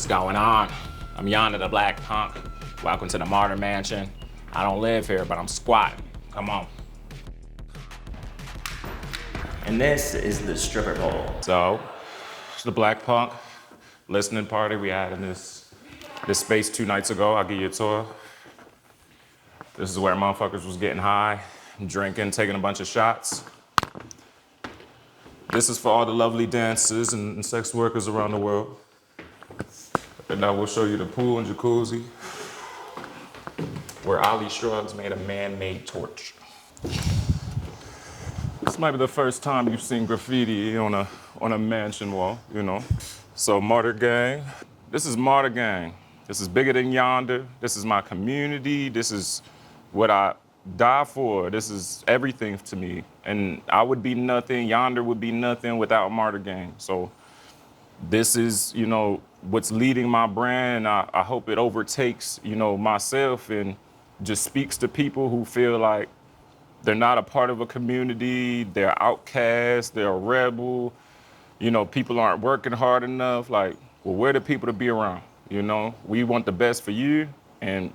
What's going on? I'm Yonder, the black punk. Welcome to the Martyr Mansion. I don't live here, but I'm squatting. Come on. And this is the stripper pole. So, it's the black punk listening party we had in this space 2 nights ago. I'll give you a tour. This is where motherfuckers was getting high, drinking, taking a bunch of shots. This is for all the lovely dancers and sex workers around the world. And now we'll show you the pool and jacuzzi, where Ali Shrugs made a man-made torch. This might be the first time you've seen graffiti on a mansion wall, you know. So Martyr Gang, this is Martyr Gang. This is bigger than Yonder. This is my community. This is what I die for. This is everything to me. And I would be nothing, Yonder would be nothing without Martyr Gang. So this is, you know, what's leading my brand. I hope it overtakes, you know, myself and just speaks to people who feel like they're not a part of a community, they're outcast, they're a rebel, you know, people aren't working hard enough. Like, well, we're the people to be around, you know? We want the best for you, and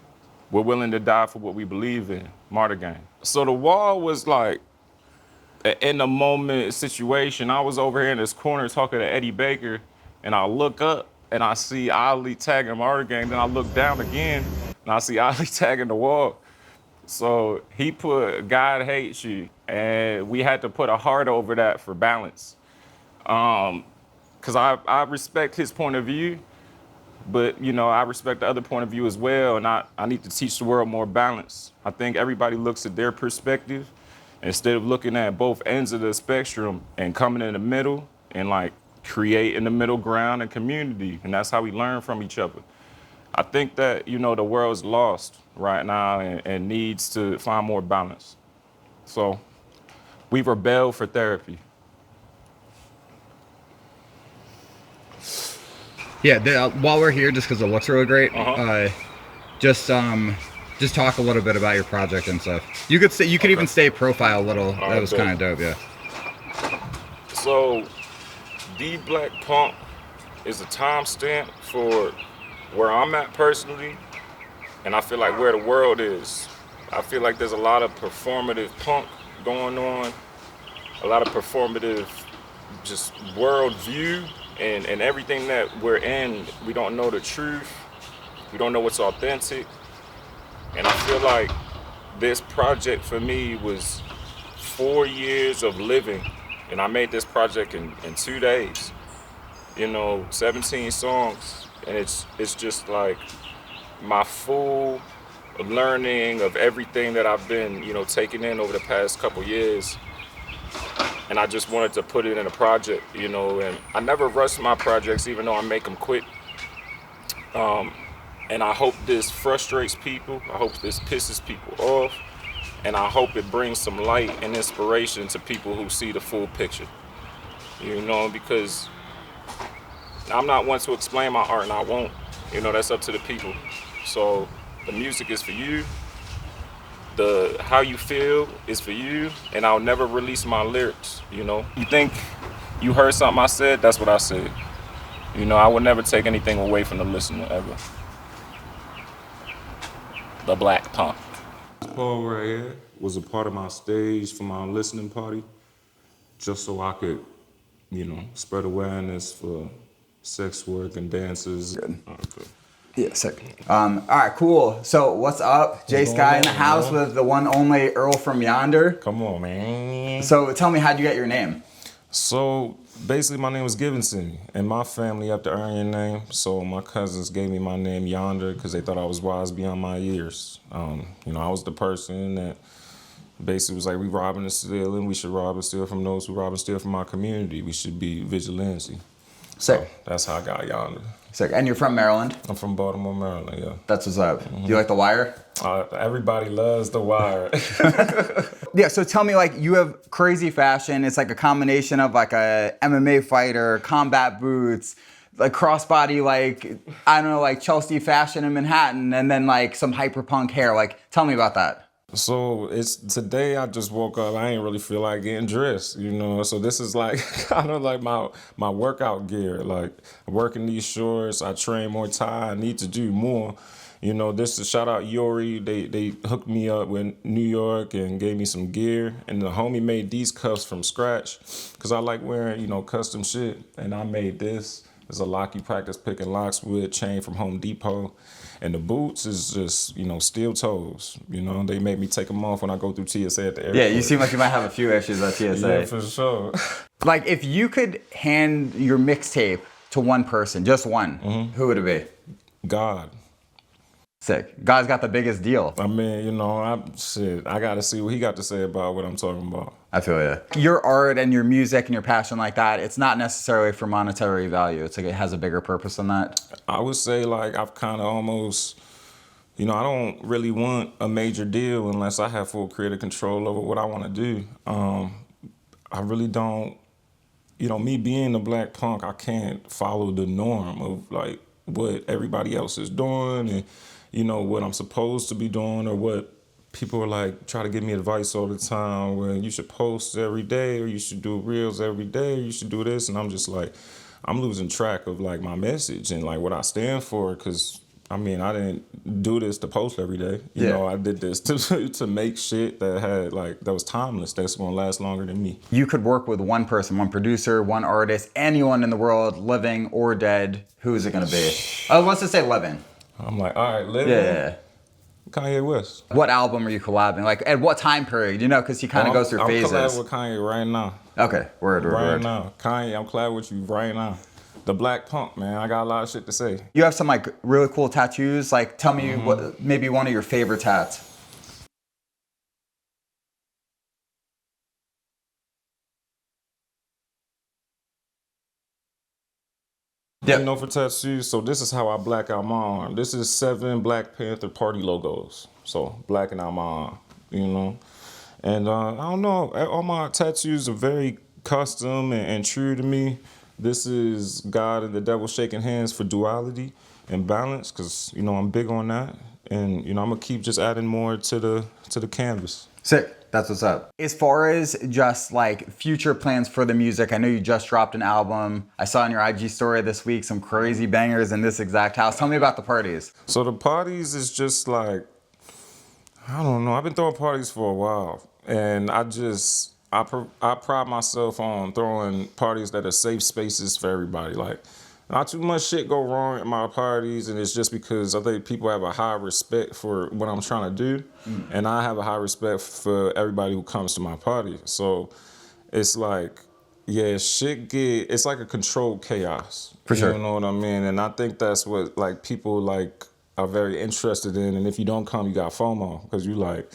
we're willing to die for what we believe in, Martyr Gang. So the wall was like an in the moment situation. I was over here in this corner talking to Eddie Baker, and I look up and I see Ali tagging Martyr Gang, then I look down again and I see Ali tagging the wall. So he put God hates you, and we had to put a heart over that for balance. Cause I respect his point of view, but you know, I respect the other point of view as well, and I need to teach the world more balance. I think everybody looks at their perspective instead of looking at both ends of the spectrum and coming in the middle and like creating the middle ground and community, and that's how we learn from each other. I think that, you know, the world's lost right now and needs to find more balance. So we rebel for therapy. Yeah, while we're here, just because it looks really great, just talk a little bit about your project and stuff. You could even stay profile a little. That was kind of dope, yeah. So, The Black Punk is a timestamp for where I'm at personally, and I feel like where the world is. I feel like there's a lot of performative punk going on, a lot of performative just worldview, and everything that we're in, we don't know the truth, we don't know what's authentic, and I feel like this project for me was 4 years of living, and I made this project in 2 days. You know, 17 songs, and it's just like my full learning of everything that I've been, you know, taking in over the past couple years. And I just wanted to put it in a project, you know, and I never rush my projects, even though I make them quick. And I hope this frustrates people. I hope this pisses people off. And I hope it brings some light and inspiration to people who see the full picture, you know, because I'm not one to explain my art, and I won't. You know, that's up to the people. So the music is for you. The how you feel is for you, and I'll never release my lyrics, you know. You think you heard something I said, that's what I said. You know, I would never take anything away from the listener, ever. The Black Punk. This poem right here was a part of my stage for my listening party, just so I could, you know, spread awareness for sex work and dancers. Good. Okay. Yeah, sick. All right, cool. So what's up? J-Sky in the house with the one only Earl from Yonder. Come on, man. So tell me, how'd you get your name? So basically my name was given to me. In my family, you have to earn your name. So my cousins gave me my name Yonder because they thought I was wise beyond my years. You know, I was the person that basically was like, we robbing and stealing. We should rob and steal from those who rob and steal from our community. We should be vigilante. Sick. So that's how I got Yonder. Sick. And you're from Maryland? I'm from Baltimore, Maryland, yeah. That's what's up. Do you like The Wire? Everybody loves The Wire. Yeah, so tell me, like, you have crazy fashion. It's like a combination of like a MMA fighter, combat boots, like crossbody, like, I don't know, like Chelsea fashion in Manhattan, and then like some hyper punk hair. Like, tell me about that. So it's today. I just woke up. I ain't really feel like getting dressed, you know. So this is like kind of like my workout gear. Like working these shorts. I train more Thai. I need to do more. You know, this is shout out Yori. They hooked me up with New York and gave me some gear. And the homie made these cuffs from scratch because I like wearing, you know, custom shit. And I made this. It's a lock you practice picking locks with, chain from Home Depot. And the boots is just, you know, steel toes. You know, they made me take them off when I go through TSA at the airport. Yeah, you seem like you might have a few issues at TSA. Yeah, for sure. Like, if you could hand your mixtape to one person, just one, who would it be? God. Sick. God's got the biggest deal. I mean, you know, I got to see what he got to say about what I'm talking about. I feel you. Your art and your music and your passion like that, it's not necessarily for monetary value. It's like it has a bigger purpose than that. I would say like I've kind of almost, you know, I don't really want a major deal unless I have full creative control over what I want to do. I really don't, you know, me being a black punk, I can't follow the norm of like what everybody else is doing and, you know, what I'm supposed to be doing or what people are like try to give me advice all the time where you should post every day or you should do reels every day or you should do this. And I'm just like, I'm losing track of like my message and like what I stand for because I mean, I didn't do this to post every day. You know, I did this to make shit that had like, that was timeless. That's gonna last longer than me. You could work with one person, one producer, one artist, anyone in the world, living or dead. Who is it gonna be? Let's just say living. I'm like, all right, living. Yeah. Kanye West. What album are you collabing? Like, at what time period? You know, because he kind of goes through phases. I'm collabing with Kanye right now. Okay, word. Right now. Kanye, I'm collabing with you right now. The Black Punk, man. I got a lot of shit to say. You have some like really cool tattoos. Like, tell me what maybe one of your favorite tats. Yeah. You know, for tattoos, so this is how I black out my arm. This is 7 Black Panther party logos. So blacking out my arm, you know. And I don't know, all my tattoos are very custom and true to me. This is God and the devil shaking hands for duality and balance, because, you know, I'm big on that. And, you know, I'm gonna keep just adding more to the canvas. Sick. That's what's up. As far as just like future plans for the music, I know you just dropped an album. I saw on your IG story this week some crazy bangers in this exact house. Tell me about the parties. So the parties is just like, I don't know. I've been throwing parties for a while, and I pride myself on throwing parties that are safe spaces for everybody. Like, not too much shit go wrong at my parties, and it's just because I think people have a high respect for what I'm trying to do, and I have a high respect for everybody who comes to my party. So it's like, yeah, it's like a controlled chaos. For sure. You know what I mean? And I think that's what like people like are very interested in. And if you don't come, you got FOMO, because you like,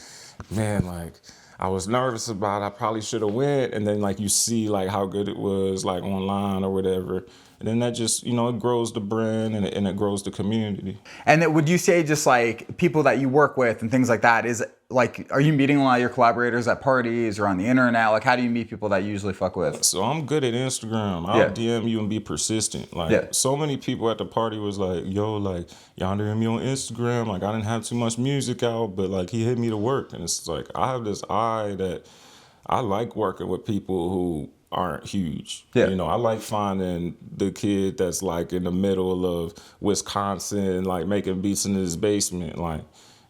man, like, I was nervous about it. I probably should have went. And then like you see like how good it was like online or whatever. And then that just, you know, it grows the brand and it grows the community. And then would you say just like people that you work with and things like that, is like, are you meeting a lot of your collaborators at parties or on the internet? Like, how do you meet people that you usually fuck with? So I'm good at Instagram. I'll DM you and be persistent. Like, so many people at the party was like, yo, like, Yonder hit me on Instagram. Like, I didn't have too much music out, but like, he hit me to work. And it's like, I have this eye that I like working with people who aren't huge. Yeah. You know, I like finding the kid that's like in the middle of Wisconsin, like making beats in his basement. Like,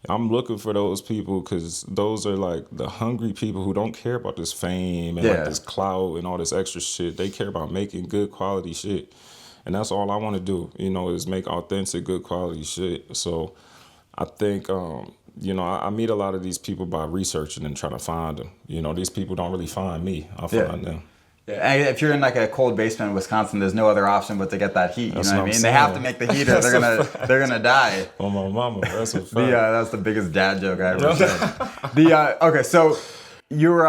I'm looking for those people because those are like the hungry people who don't care about this fame and like this clout and all this extra shit. They care about making good quality shit. And that's all I want to do, you know, is make authentic, good quality shit. So I think, you know, I meet a lot of these people by researching and trying to find them. You know, these people don't really find me. I find them. Yeah. And if you're in like a cold basement in Wisconsin, there's no other option but to get that heat. You know what I mean? They have to make the heater. They're gonna die. Oh, my mama, that's a fact. That's the biggest dad joke I ever said. Okay, so you're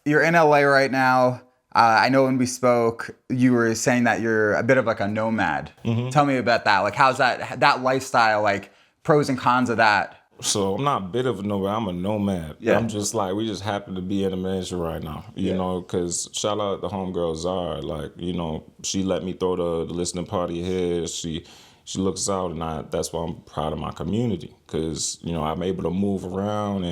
in LA right now. I know when we spoke, you were saying that you're a bit of like a nomad. Tell me about that. Like, how's that lifestyle? Like, pros and cons of that. So I'm not a bit of a nomad, I'm a nomad. Yeah. I'm just like, we just happen to be in a mansion right now, you know, because shout out the homegirl Zara, like, you know, she let me throw the listening party here. She looks out, and that's why I'm proud of my community, because, you know, I'm able to move around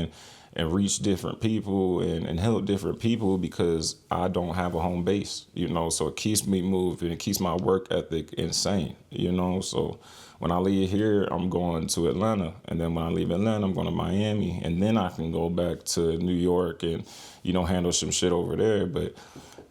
and reach different people and help different people because I don't have a home base, you know, so it keeps me moving, it keeps my work ethic insane, you know, so when I leave here, I'm going to Atlanta, and then when I leave Atlanta, I'm going to Miami, and then I can go back to New York and, you know, handle some shit over there, but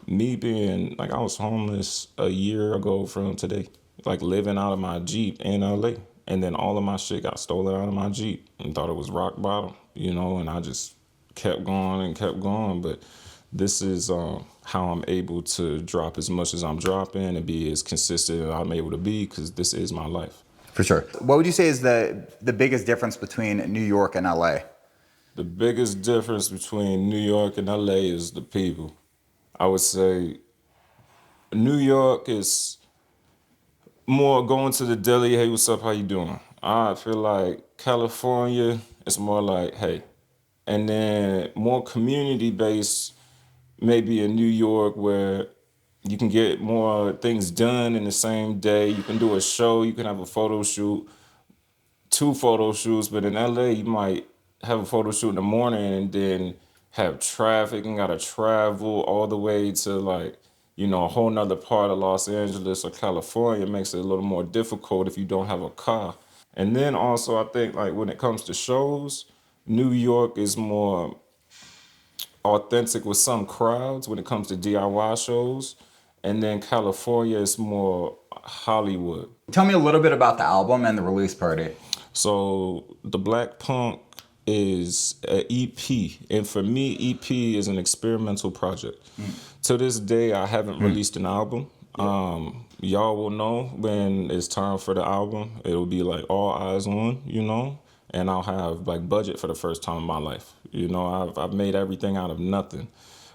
me being, like, I was homeless a year ago from today, like living out of my Jeep in LA. And then all of my shit got stolen out of my Jeep and thought it was rock bottom, you know, and I just kept going and kept going. But this is how I'm able to drop as much as I'm dropping and be as consistent as I'm able to be because this is my life. For sure. What would you say is the biggest difference between New York and LA? The biggest difference between New York and LA is the people. I would say New York is more going to the deli, hey, what's up, how you doing? I feel like California, it's more like, hey. And then more community-based, maybe in New York where you can get more things done in the same day. You can do a show, you can have a photo shoot, 2 photo shoots, but in LA, you might have a photo shoot in the morning and then have traffic and gotta travel all the way to like, you know, a whole nother part of Los Angeles or California. It makes it a little more difficult if you don't have a car. And then also I think like when it comes to shows, New York is more authentic with some crowds when it comes to DIY shows. And then California is more Hollywood. Tell me a little bit about the album and the release party. So the Black Punk is an EP, and for me, EP is an experimental project. To this day, I haven't released an album. Y'all will know when it's time for the album. It'll be like all eyes on, you know, and I'll have like budget for the first time in my life. You know, I've made everything out of nothing.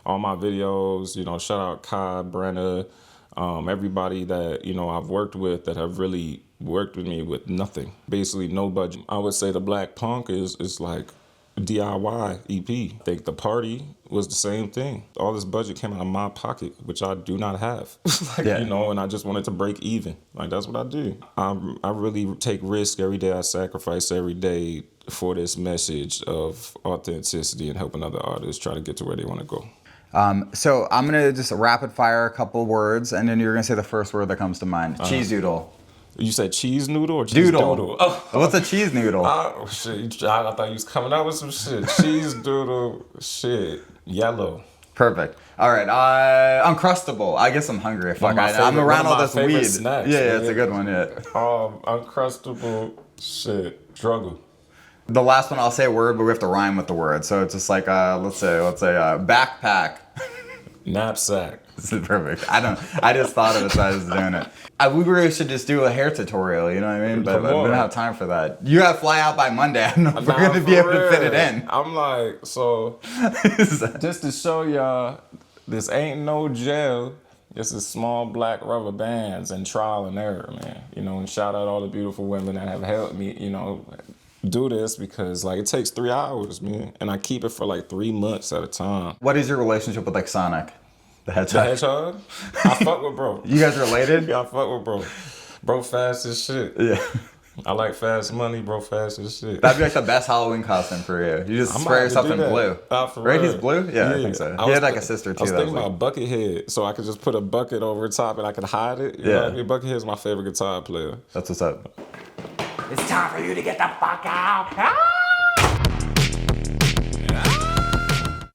All my videos, you know, shout out Kai, Brenna, everybody that, you know, I've worked with that have really worked with me with nothing, basically no budget. I would say the Black Punk is like DIY EP. I think the party was the same thing. All this budget came out of my pocket, which I do not have. You know, and I just wanted to break even. Like, that's what I do. I really take risk every day. I sacrifice every day for this message of authenticity and helping other artists try to get to where they want to go. So I'm going to just rapid fire a couple words, and then you're going to say the first word that comes to mind. Cheese doodle. You said cheese noodle or cheese doodle? Oh. What's a cheese noodle? Oh, shit. I thought you was coming out with some shit. Cheese doodle, shit. Yellow. Perfect. All right. Uncrustable. I guess I'm hungry. Fuck. I'm around all this weed. Snacks, yeah, it's a good one. Yeah. Uncrustable, shit. Struggle. The last one, I'll say a word, but we have to rhyme with the word. So it's just like, let's say, backpack. Knapsack. This is perfect. I just thought of it, so I was doing it. We really should just do a hair tutorial, you know what I mean? But we don't have time for that. You gotta fly out by Monday. I don't know if we're gonna be able to fit it in. I'm like, so, just to show y'all, this ain't no gel. This is small black rubber bands and trial and error, man. You know, and shout out all the beautiful women that have helped me, you know, do this because like it takes 3 hours, man. And I keep it for like 3 months at a time. What is your relationship with like Sonic? The Hedgehog? The Hedgehog? I fuck with bro. You guys related? Yeah, I fuck with bro. Bro fast as shit. Yeah. I like fast money, bro fast as shit. That'd be like the best Halloween costume for you. You just spray yourself in blue. For right? real. He's blue? Yeah, I think so. He had like a sister too. I was thinking about Buckethead, so I could just put a bucket over top and I could hide it. You know what I mean? Buckethead's my favorite guitar player. That's what's up. It's time for you to get the fuck out. Ah!